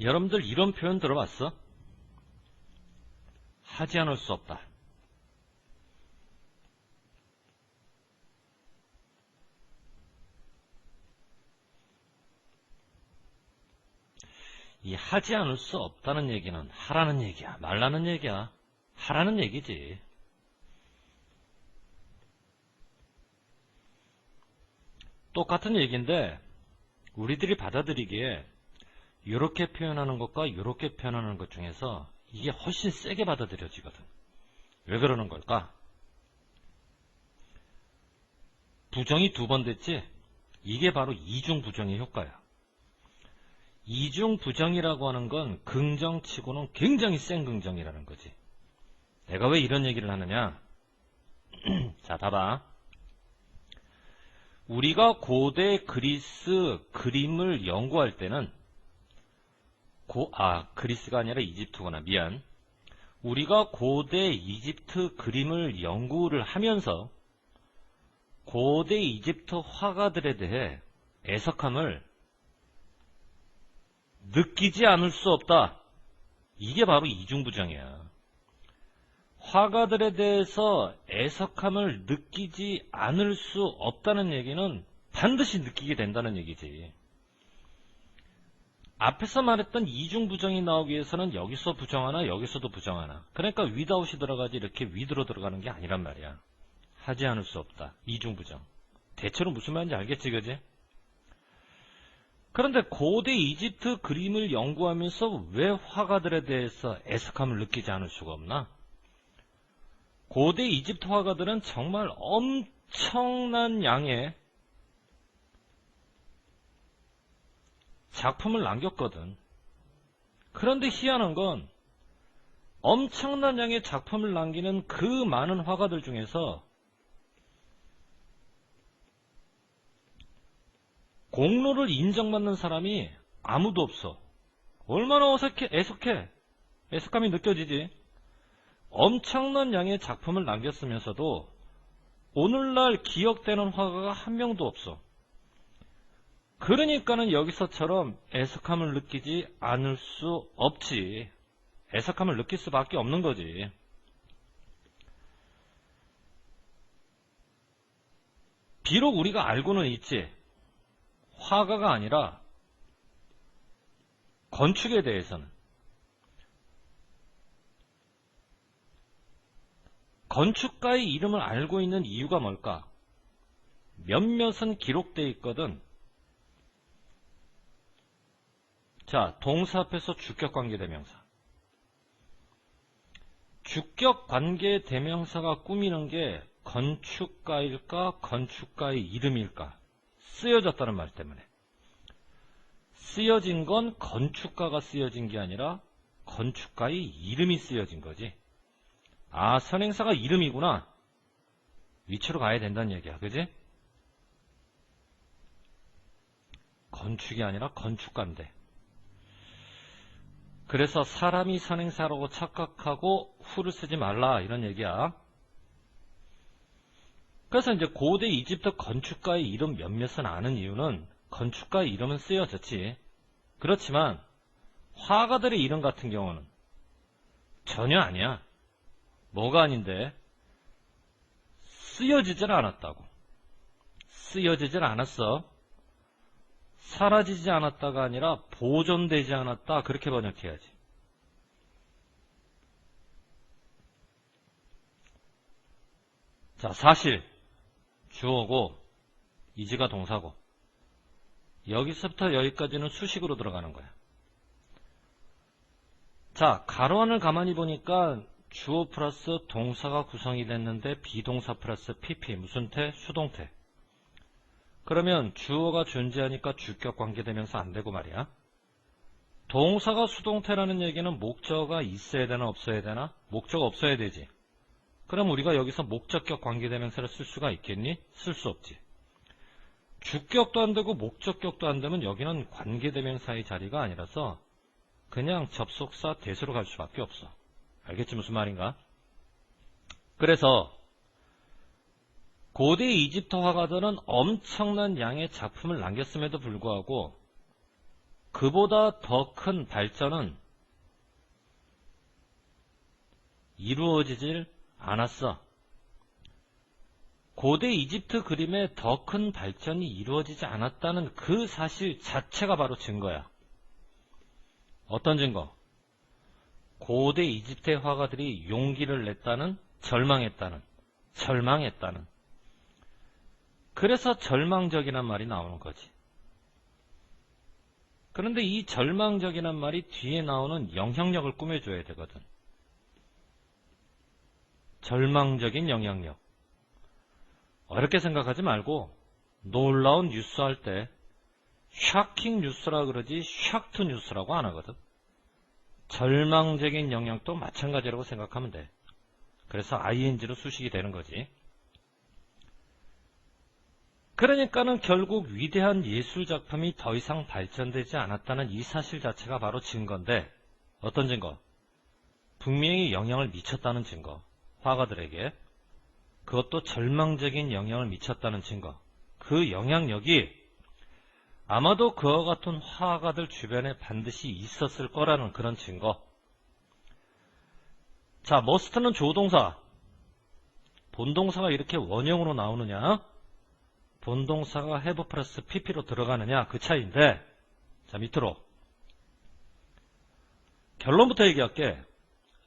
여러분들 이런 표현 들어봤어? 하지 않을 수 없다. 이 하지 않을 수 없다는 얘기는 하라는 얘기야, 말라는 얘기야? 하라는 얘기지. 똑같은 얘기인데 우리들이 받아들이기에 이렇게 표현하는 것과 이렇게 표현하는 것 중에서 이게 훨씬 세게 받아들여지거든. 왜 그러는 걸까? 부정이 2번 됐지? 이게 바로 이중부정의 효과야. 이중부정이라고 하는 건 긍정치고는 굉장히 센 긍정이라는 거지. 내가 왜 이런 얘기를 하느냐? 자, 봐봐. 우리가 고대 그리스 그림을 연구할 때는 그리스가 아니라 이집트구나. 미안. 우리가 고대 이집트 그림을 연구를 하면서 고대 이집트 화가들에 대해 애석함을 느끼지 않을 수 없다. 이게 바로 이중부정이야. 화가들에 대해서 애석함을 느끼지 않을 수 없다는 얘기는 반드시 느끼게 된다는 얘기지. 앞에서 말했던 이중부정이 나오기 위해서는 여기서 부정하나 여기서도 부정하나. 그러니까 without이 들어가지 이렇게 with로 들어가는 게 아니란 말이야. 하지 않을 수 없다. 이중부정. 대체로 무슨 말인지 알겠지, 그지? 그런데 고대 이집트 그림을 연구하면서 왜 화가들에 대해서 애석함을 느끼지 않을 수가 없나? 고대 이집트 화가들은 정말 엄청난 양의 작품을 남겼거든. 그런데 희한한 건 엄청난 양의 작품을 남기는 그 많은 화가들 중에서 공로를 인정받는 사람이 아무도 없어. 얼마나 어색해, 애석해. 애석함이 느껴지지. 엄청난 양의 작품을 남겼으면서도 오늘날 기억되는 화가가 한 명도 없어. 그러니까는 여기서처럼 애석함을 느끼지 않을 수 없지. 애석함을 느낄 수밖에 없는 거지. 비록 우리가 알고는 있지. 화가가 아니라 건축에 대해서는. 건축가의 이름을 알고 있는 이유가 뭘까? 몇몇은 기록되어 있거든. 자, 동사 앞에서 주격관계대명사. 주격관계대명사가 꾸미는 게 건축가일까? 건축가의 이름일까? 쓰여졌다는 말 때문에. 쓰여진 건 건축가가 쓰여진 게 아니라 건축가의 이름이 쓰여진 거지. 아, 선행사가 이름이구나. 위치로 가야 된다는 얘기야. 그지? 건축이 아니라 건축가인데. 그래서 사람이 선행사라고 착각하고 후를 쓰지 말라 이런 얘기야. 그래서 이제 고대 이집트 건축가의 이름 몇몇은 아는 이유는 건축가의 이름은 쓰여졌지. 그렇지만 화가들의 이름 같은 경우는 전혀 아니야. 뭐가 아닌데? 쓰여지질 않았다고. 쓰여지질 않았어. 사라지지 않았다가 아니라 보존되지 않았다. 그렇게 번역해야지. 자, 사실 주어고 이지가 동사고 여기서부터 여기까지는 수식으로 들어가는 거야. 자, 가로 안을 가만히 보니까 주어 플러스 동사가 구성이 됐는데 비동사 플러스 PP 무슨 태? 수동태. 그러면 주어가 존재하니까 주격관계대명사 안 되고 말이야. 동사가 수동태라는 얘기는 목적어가 있어야 되나 없어야 되나? 목적어 없어야 되지. 그럼 우리가 여기서 목적격 관계대명사를 쓸 수가 있겠니? 쓸 수 없지. 주격도 안 되고 목적격도 안 되면 여기는 관계대명사의 자리가 아니라서 그냥 접속사 대수로 갈 수밖에 없어. 알겠지 무슨 말인가? 그래서 고대 이집트 화가들은 엄청난 양의 작품을 남겼음에도 불구하고 그보다 더 큰 발전은 이루어지질 않았어. 고대 이집트 그림에 더 큰 발전이 이루어지지 않았다는 그 사실 자체가 바로 증거야. 어떤 증거? 고대 이집트의 화가들이 용기를 냈다는, 절망했다는. 그래서 절망적이란 말이 나오는 거지. 그런데 이 절망적이란 말이 뒤에 나오는 영향력을 꾸며줘야 되거든. 절망적인 영향력. 어렵게 생각하지 말고 놀라운 뉴스 할 때 샤킹 뉴스라 그러지 샥투 뉴스라고 안 하거든. 절망적인 영향도 마찬가지라고 생각하면 돼. 그래서 ing로 수식이 되는 거지. 그러니까는 결국 위대한 예술작품이 더 이상 발전되지 않았다는 이 사실 자체가 바로 증거인데, 어떤 증거? 분명히 영향을 미쳤다는 증거. 화가들에게. 그것도 절망적인 영향을 미쳤다는 증거. 그 영향력이 아마도 그와 같은 화가들 주변에 반드시 있었을 거라는 그런 증거. 자, 머스트는 조동사. 본동사가 이렇게 원형으로 나오느냐? 본동사가 have 플러스 pp로 들어가느냐? 그 차이인데, 자, 밑으로. 결론부터 얘기할게.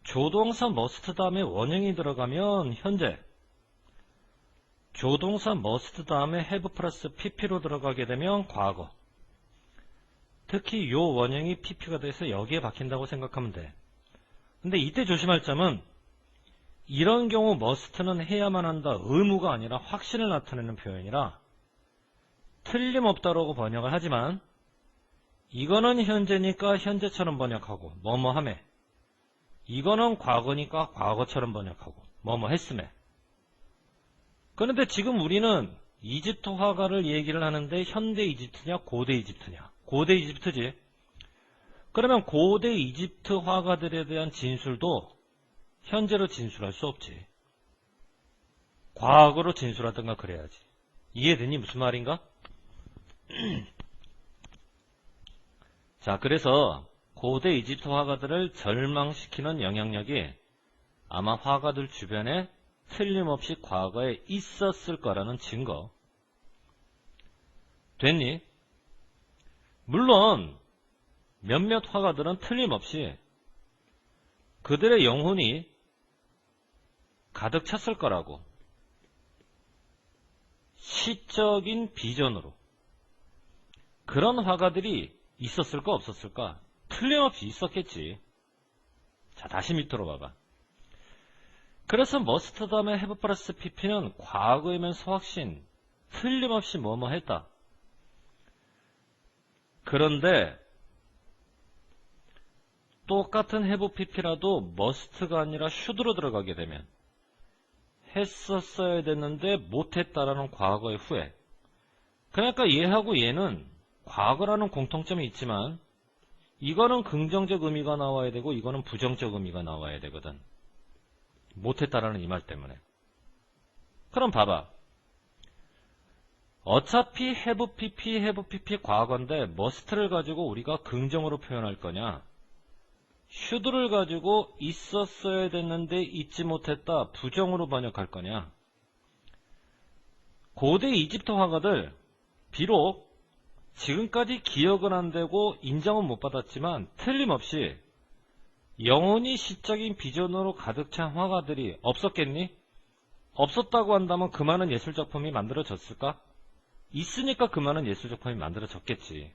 조동사 must 다음에 원형이 들어가면 현재, 조동사 must 다음에 have 플러스 pp로 들어가게 되면 과거. 특히 요 원형이 pp가 돼서 여기에 박힌다고 생각하면 돼. 근데 이때 조심할 점은 이런 경우 must는 해야만 한다, 의무가 아니라 확신을 나타내는 표현이라 틀림없다라고 번역을 하지만 이거는 현재니까 현재처럼 번역하고 뭐뭐 하매, 이거는 과거니까 과거처럼 번역하고 뭐뭐 했음에. 그런데 지금 우리는 이집트 화가를 얘기를 하는데 현대 이집트냐 고대 이집트냐? 고대 이집트지. 그러면 고대 이집트 화가들에 대한 진술도 현재로 진술할 수 없지. 과거로 진술하든가 그래야지. 이해되니 무슨 말인가? 자, 그래서 고대 이집트 화가들을 절망시키는 영향력이 아마 화가들 주변에 틀림없이 과거에 있었을 거라는 증거. 됐니? 물론 몇몇 화가들은 틀림없이 그들의 영혼이 가득 찼을 거라고. 시적인 비전으로. 그런 화가들이 있었을까 없었을까? 틀림없이 있었겠지. 자, 다시 밑으로 봐봐. 그래서 must 다음에 have 플러스 pp는 과거이면서 확신, 틀림없이 뭐뭐 했다. 그런데 똑같은 have pp라도 must가 아니라 should로 들어가게 되면 했었어야 됐는데 못했다라는 과거의 후회. 그러니까 얘하고 얘는 과거라는 공통점이 있지만 이거는 긍정적 의미가 나와야 되고 이거는 부정적 의미가 나와야 되거든. 못했다라는 이 말 때문에. 그럼 봐봐. 어차피 have pp 과거인데 must를 가지고 우리가 긍정으로 표현할 거냐, should를 가지고 있었어야 됐는데 있지 못했다 부정으로 번역할 거냐. 고대 이집트 화가들 비록 지금까지 기억은 안 되고 인정은 못 받았지만 틀림없이 영혼이 시적인 비전으로 가득 찬 화가들이 없었겠니? 없었다고 한다면 그 많은 예술작품이 만들어졌을까? 있으니까 그 많은 예술작품이 만들어졌겠지.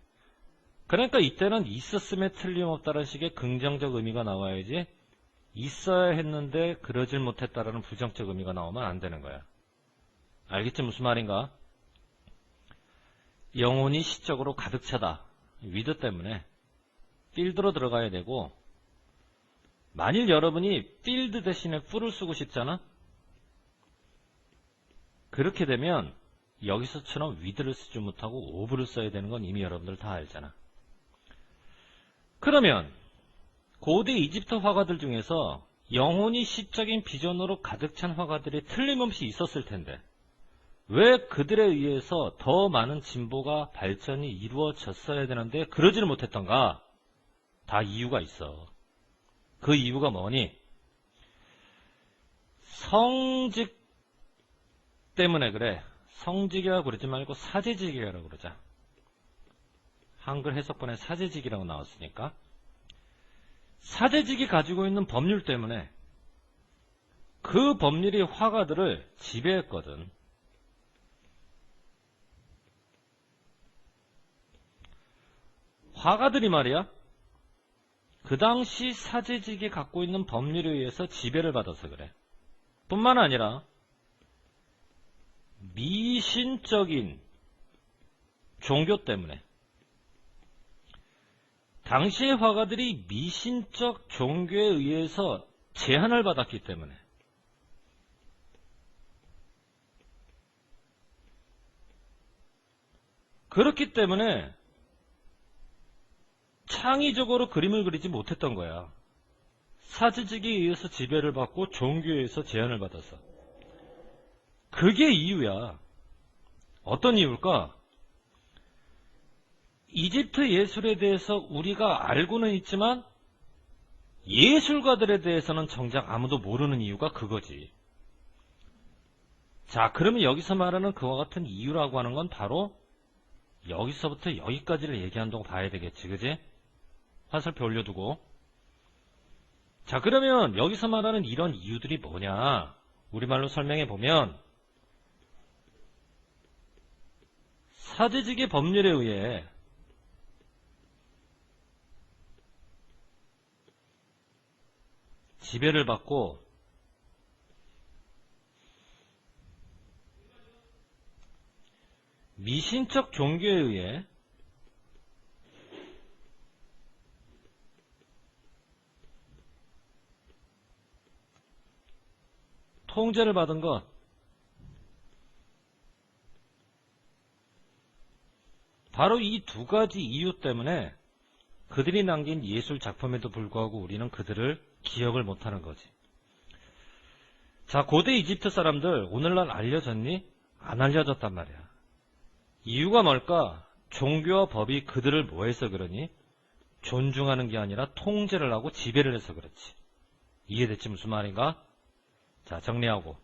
그러니까 이때는 있었음에 틀림없다는 식의 긍정적 의미가 나와야지 있어야 했는데 그러질 못했다라는 부정적 의미가 나오면 안 되는 거야. 알겠지 무슨 말인가? 영혼이 시적으로 가득 차다. 위드 때문에 필드로 들어가야 되고, 만일 여러분이 필드 대신에 풀을 쓰고 싶잖아? 그렇게 되면 여기서처럼 위드를 쓰지 못하고 오브를 써야 되는 건 이미 여러분들 다 알잖아. 그러면 고대 이집트 화가들 중에서 영혼이 시적인 비전으로 가득 찬 화가들이 틀림없이 있었을 텐데 왜 그들에 의해서 더 많은 진보가 발전이 이루어졌어야 되는데 그러지를 못했던가? 다 이유가 있어. 그 이유가 뭐니? 성직 때문에 그래. 성직이라고 그러지 말고 사제직이라고 그러자. 한글 해석본에 사제직이라고 나왔으니까. 사제직이 가지고 있는 법률 때문에 그 법률이 화가들을 지배했거든. 화가들이 말이야, 그 당시 사제직이 갖고 있는 법률에 의해서 지배를 받아서 그래. 뿐만 아니라 미신적인 종교 때문에, 당시의 화가들이 미신적 종교에 의해서 제한을 받았기 때문에, 그렇기 때문에 창의적으로 그림을 그리지 못했던 거야. 사제직에 의해서 지배를 받고 종교에 의해서 제한을 받아서. 그게 이유야. 어떤 이유일까? 이집트 예술에 대해서 우리가 알고는 있지만 예술가들에 대해서는 정작 아무도 모르는 이유가 그거지. 자, 그러면 여기서 말하는 그와 같은 이유라고 하는 건 바로 여기서부터 여기까지를 얘기한다고 봐야 되겠지, 그지? 화살표 올려두고. 자, 그러면 여기서 말하는 이런 이유들이 뭐냐? 우리말로 설명해 보면, 사제직의 법률에 의해 지배를 받고 미신적 종교에 의해 통제를 받은 것, 바로 이 두 가지 이유 때문에 그들이 남긴 예술 작품에도 불구하고 우리는 그들을 기억을 못하는 거지. 자, 고대 이집트 사람들 오늘날 알려졌니? 안 알려졌단 말이야. 이유가 뭘까? 종교와 법이 그들을 뭐해서 그러니? 존중하는 게 아니라 통제를 하고 지배를 해서 그렇지. 이해됐지 무슨 말인가? 자, 정리하고.